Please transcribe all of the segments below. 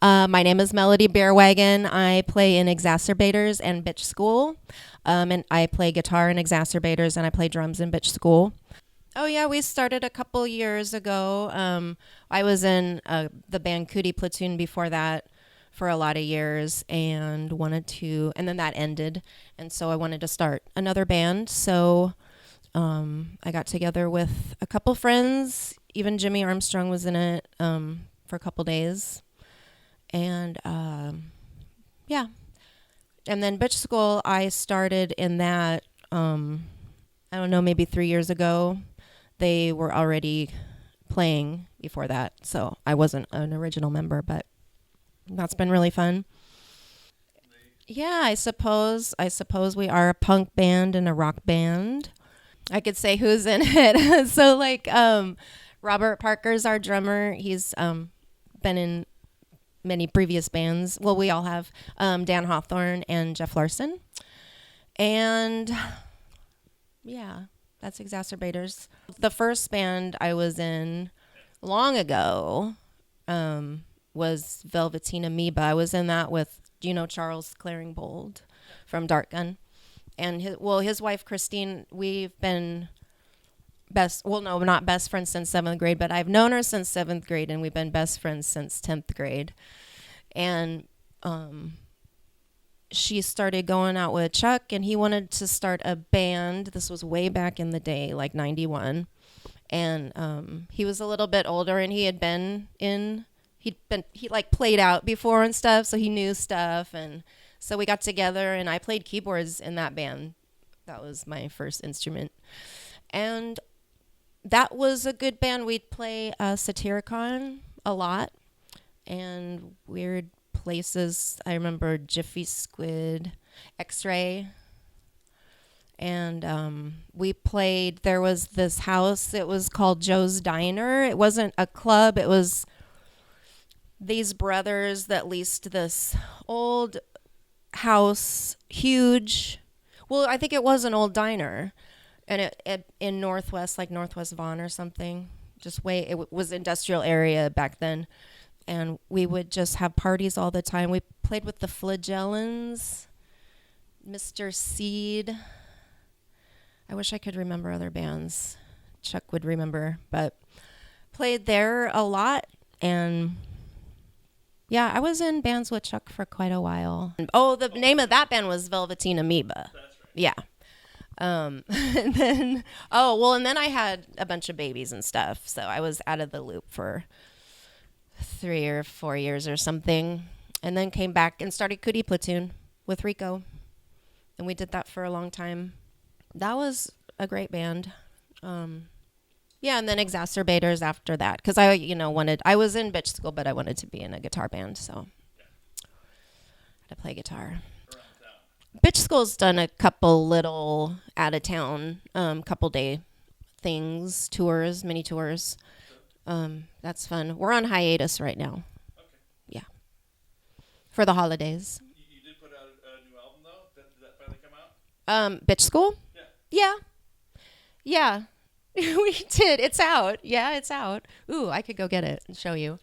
My name is Melodie Beirwagen. I play in Exacerbators and BitchSchool. And I play guitar in Exacerbators and I play drums in BitchSchool. Oh yeah, we started a couple years ago. I was in the band Cootie Platoon before that for a lot of years and and then that ended. And so I wanted to start another band. So I got together with a couple friends. Even Jimmy Armstrong was in it for a couple days. And yeah. And then Bitch School, I started in that, I don't know, maybe 3 years ago. They were already playing before that, so I wasn't an original member, but that's been really fun. Yeah, I suppose we are a punk band and a rock band. I could say who's in it. So like Robert Parker's our drummer. He's been in many previous bands. Well, we all have Dan Hawthorne and Jeff Larson. And yeah, that's Exacerbators. The first band I was in long ago was Velveteen Amoeba. I was in that with, do you know Charles Claringbold from Dark Gun? And his wife Christine, we've been not best friends since 7th grade, but I've known her since 7th grade, and we've been best friends since 10th grade. And she started going out with Chuck, and he wanted to start a band. This was way back in the day, like 91. And he was a little bit older, and he like played out before and stuff, so he knew stuff. And so we got together, and I played keyboards in that band. That was my first instrument. And that was a good band. We'd play Satyricon a lot and weird places. I remember Jiffy Squid, X-Ray. And we played, there was this house, it was called Joe's Diner. It wasn't a club, it was these brothers that leased this old house, huge. Well, I think it was an old diner, and it in Northwest, like Northwest Vaughan or something. It was industrial area back then, and we would just have parties all the time. We played with the Flagellans, Mr. Seed. I wish I could remember other bands. Chuck would remember, but played there a lot. And yeah, I was in bands with Chuck for quite a while. Oh, the name of that band was Velveteen Amoeba. That's right. Yeah. And then I had a bunch of babies and stuff, so I was out of the loop for 3 or 4 years or something, and then came back and started Cootie Platoon with Rico, and we did that for a long time. That was a great band. Yeah, and then Exacerbators after that, because I was in Bitch School, but I wanted to be in a guitar band, so I had to play guitar. Bitch School's done a couple little out-of-town, couple day things, tours, mini tours. That's fun. We're on hiatus right now. Okay. Yeah. For the holidays. You did put out a new album, though? Did that finally come out? Bitch School? Yeah. Yeah. We did. It's out. Yeah, it's out. Ooh, I could go get it and show you.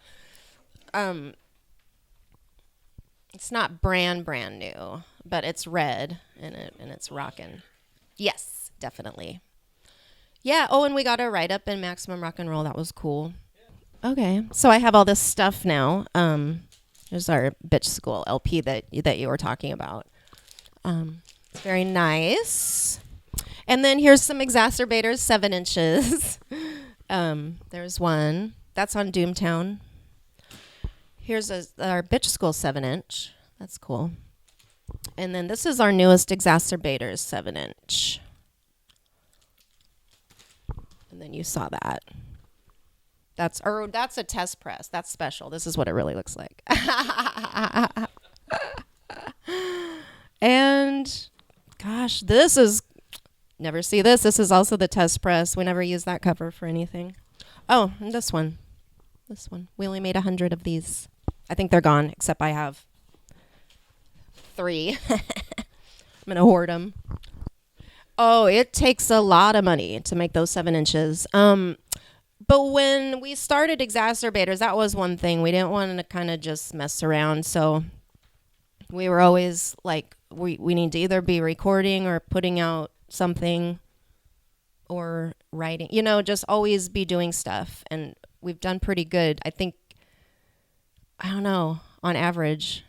It's not brand new, but it's red and it's rockin'. Yes, definitely. Yeah. Oh, and we got a write-up in Maximum Rock and Roll. That was cool. Yeah. Okay. So I have all this stuff now. There's our Bitch School LP that you were talking about. It's very nice. And then here's some Exacerbators 7 inches. There's one. That's on Doomtown. Here's our Bitch School 7 inch. That's cool. And then this is our newest Exacerbators 7 inch. And then you saw that. That's a test press. That's special. This is what it really looks like. And gosh, this is never see this. This is also the test press. We never use that cover for anything. Oh, and this one. This one. We only made 100 of these. I think they're gone, except I have 3. I'm going to hoard them. Oh, it takes a lot of money to make those 7 inches. But when we started Exacerbators, that was one thing. We didn't want to kind of just mess around. So we were always like, we need to either be recording or putting out something or writing, just always be doing stuff. And we've done pretty good. I think, I don't know, on average,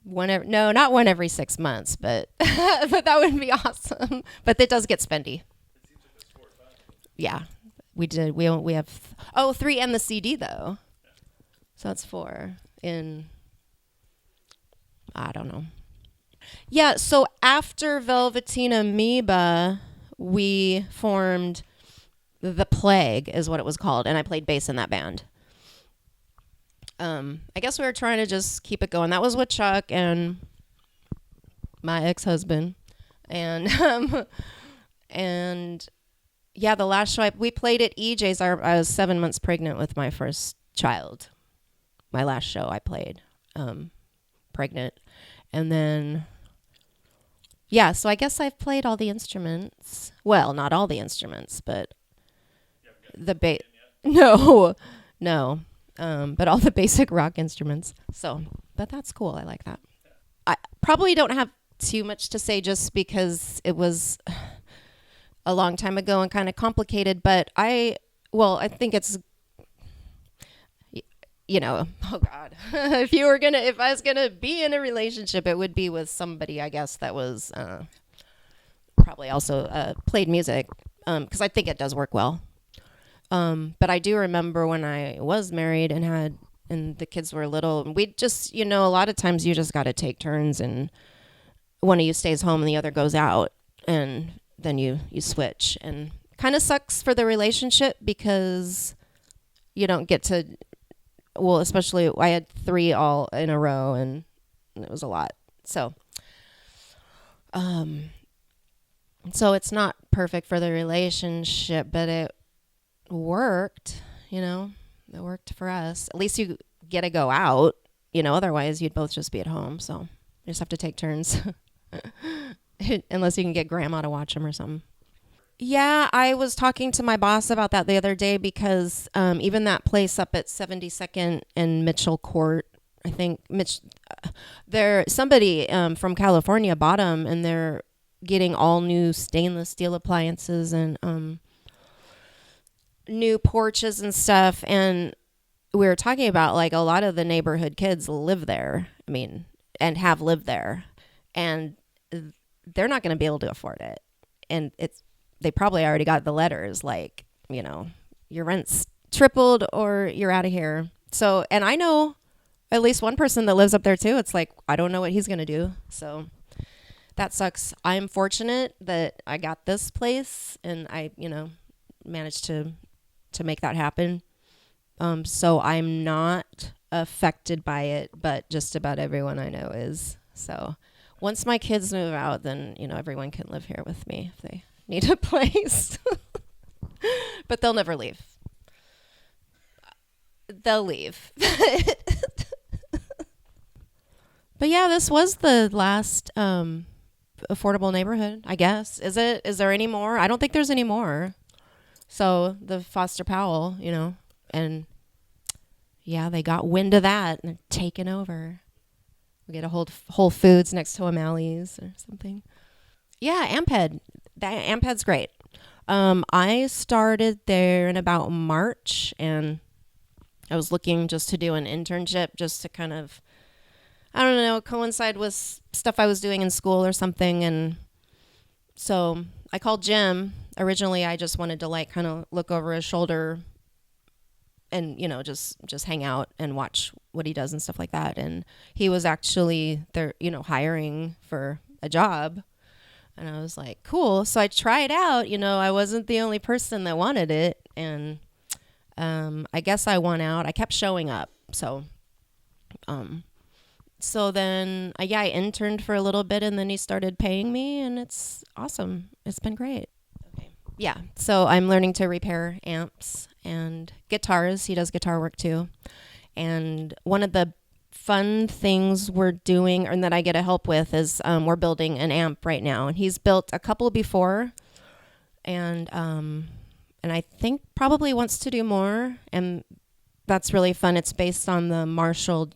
not one every 6 months, but but that would be awesome. But it does get spendy. It seems like there's 4 or 5. Yeah, we did. We have 3 and the CD though, so that's 4 in. I don't know. Yeah, so after Velveteen Amoeba, we formed The Plague, is what it was called, and I played bass in that band. I guess we were trying to just keep it going. That was with Chuck and my ex-husband, and and yeah, the last show we played at EJ's. I was 7 months pregnant with my first child. My last show I played, pregnant, and then yeah. So I guess I've played all the instruments. Well, not all the instruments, but the bass. No. But all the basic rock instruments. So, but that's cool. I like that. I probably don't have too much to say just because it was a long time ago and kind of complicated. But I think it's, oh God, if I was gonna be in a relationship, it would be with somebody, I guess, that was probably also played music, because I think it does work well. But I do remember when I was married and the kids were little, we just, a lot of times you just got to take turns, and one of you stays home and the other goes out, and then you switch, and kind of sucks for the relationship because you don't get to, well, especially I had 3 all in a row and it was a lot. So it's not perfect for the relationship, but it worked, it worked for us. At least you get to go out, otherwise you'd both just be at home. So you just have to take turns unless you can get grandma to watch them or something. Yeah, I was talking to my boss about that the other day because even that place up at 72nd and Mitchell Court, I think somebody from California bought them, and they're getting all new stainless steel appliances and new porches and stuff. And we were talking about, like, a lot of the neighborhood kids live there, and have lived there, and they're not going to be able to afford it. And they probably already got the letters, like, your rent's tripled or you're out of here. So, and I know at least one person that lives up there too. It's like, I don't know what he's going to do. So that sucks. I'm fortunate that I got this place and I, managed to make that happen. So I'm not affected by it, but just about everyone I know is. So once my kids move out, then, everyone can live here with me if they need a place. But they'll never leave. They'll leave. But yeah, this was the last affordable neighborhood, I guess. Is there any more? I don't think there's any more. So the Foster Powell, and yeah, they got wind of that and they're taking over. We get a Whole Foods next to O'Malley's or something. Yeah, Ampeg. Ampeg's great. I started there in about March, and I was looking just to do an internship just to kind of, I don't know, coincide with stuff I was doing in school or something. And so I called Jim. Originally, I just wanted to, like, kind of look over his shoulder and, just hang out and watch what he does and stuff like that. And he was actually there, hiring for a job. And I was like, cool. So I tried out, I wasn't the only person that wanted it. And I guess I won out. I kept showing up. So then, I interned for a little bit, and then he started paying me, and it's awesome. It's been great. Okay. Yeah. So I'm learning to repair amps and guitars. He does guitar work too. And one of the fun things we're doing, and that I get to help with, is we're building an amp right now. And he's built a couple before, and And I think probably wants to do more. And that's really fun. It's based on the Marshall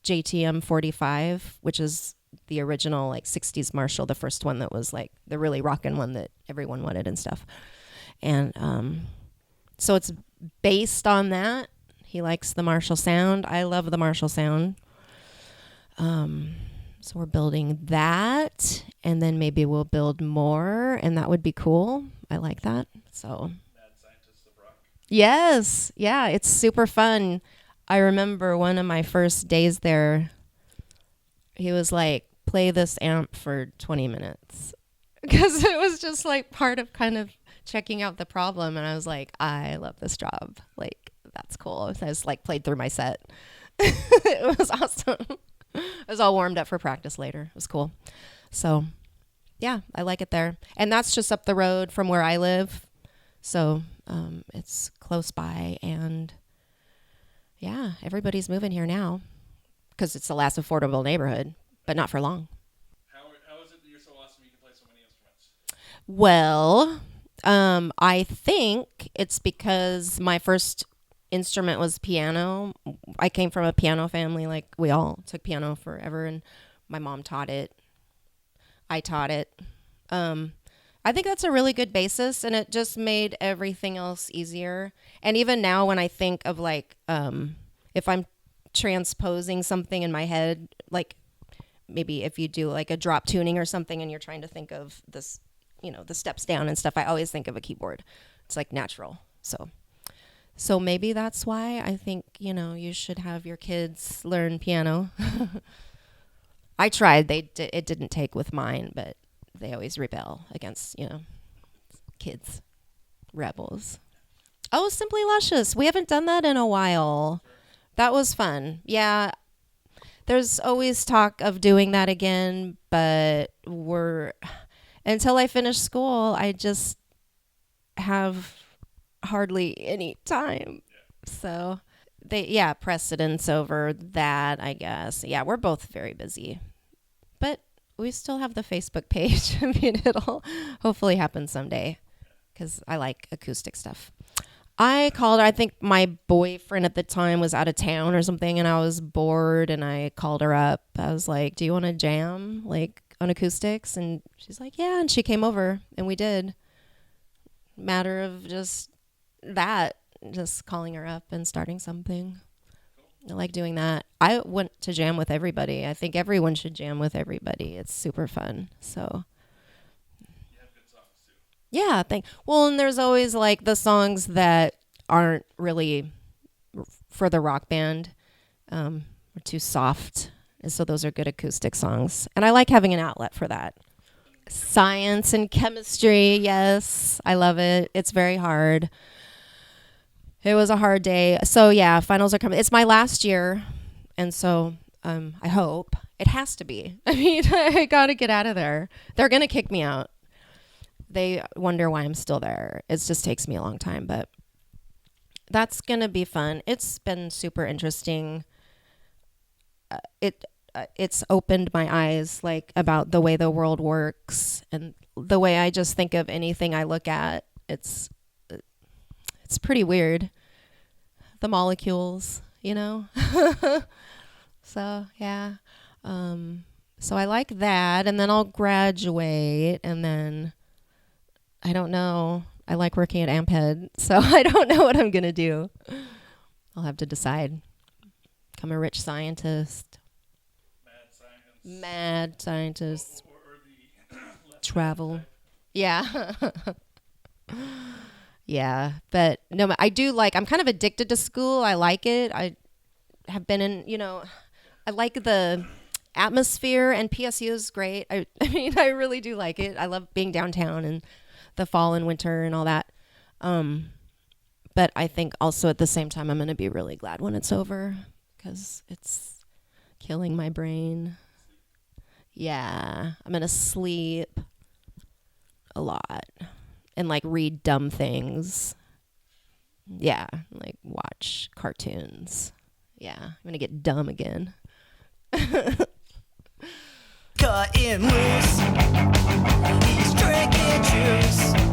JTM 45, which is the original like 60s Marshall, the first one that was like the really rockin' one that everyone wanted and stuff. And so it's based on that. He likes the Marshall sound. I love the Marshall sound. So we're building that, and then maybe we'll build more, and that would be cool. I like that. So Mad Scientist of Rock. yes, yeah, it's super fun. I remember one of my first days there, he was like, play this amp for 20 minutes. Because it was just like part of kind of checking out the problem. And I was like, I love this job. Like, that's cool. I just like played through my set. It was awesome. I was all warmed up for practice later. It was cool. So, yeah, I like it there. And that's just up the road from where I live. So, it's close by. And, yeah, everybody's moving here now because it's the last affordable neighborhood, but not for long. How is it that you're so awesome you can play so many instruments? Well, I think it's because my first instrument was piano. I came from a piano family. Like, we all took piano forever, and my mom taught it. I taught it. I think that's a really good basis, and it just made everything else easier. And even now when I think of, like, if I'm transposing something in my head, like maybe if you do, like, a drop tuning or something and you're trying to think of this, you know, the steps down and stuff, I always think of a keyboard. It's, like, natural. So maybe that's why I think, you know, you should have your kids learn piano. I tried. It didn't take with mine, but they always rebel against, you know, kids. Rebels. Oh, Simply Luscious. We haven't done that in a while. That was fun. Yeah. There's always talk of doing that again, but until I finish school, I just have hardly any time. So precedence over that, I guess. Yeah, we're both very busy. But we still have the Facebook page. I mean, it'll hopefully happen someday because I like acoustic stuff. I called her. I think my boyfriend at the time was out of town or something, and I was bored, and I called her up. I was like, do you want to jam, like, on acoustics? And she's like, yeah, and she came over, and we did. Matter of just calling her up and starting something. I like doing that. I went to jam with everybody. I think everyone should jam with everybody. It's super fun. So You have good songs too. yeah, well, and there's always like the songs that aren't really for the rock band, or too soft. And so those are good acoustic songs. And I like having an outlet for that. Science and chemistry, yes. I love it. It's very hard. It was a hard day. So yeah, finals are coming. It's my last year, and so I hope. It has to be. I mean, I gotta get out of there. They're gonna kick me out. They wonder why I'm still there. It just takes me a long time, but that's gonna be fun. It's been super interesting. It's opened my eyes, like, about the way the world works and the way I just think of anything I look at. It's pretty weird. The molecules, you know? So, yeah. So I like that. And then I'll graduate. And then, I don't know. I like working at Ampeg. So I don't know what I'm going to do. I'll have to decide. Become a rich scientist. Mad scientist. Or the travel. Yeah. Yeah, but no, I do like, I'm kind of addicted to school. I like it. I have been in, you know, I like the atmosphere, and PSU is great. I mean, I really do like it. I love being downtown and the fall and winter and all that. But I think also at the same time, I'm going to be really glad when it's over because it's killing my brain. Yeah, I'm going to sleep a lot. And, like, read dumb things. Yeah, like, watch cartoons. Yeah, I'm going to get dumb again. Cutting loose, he's drinking juice.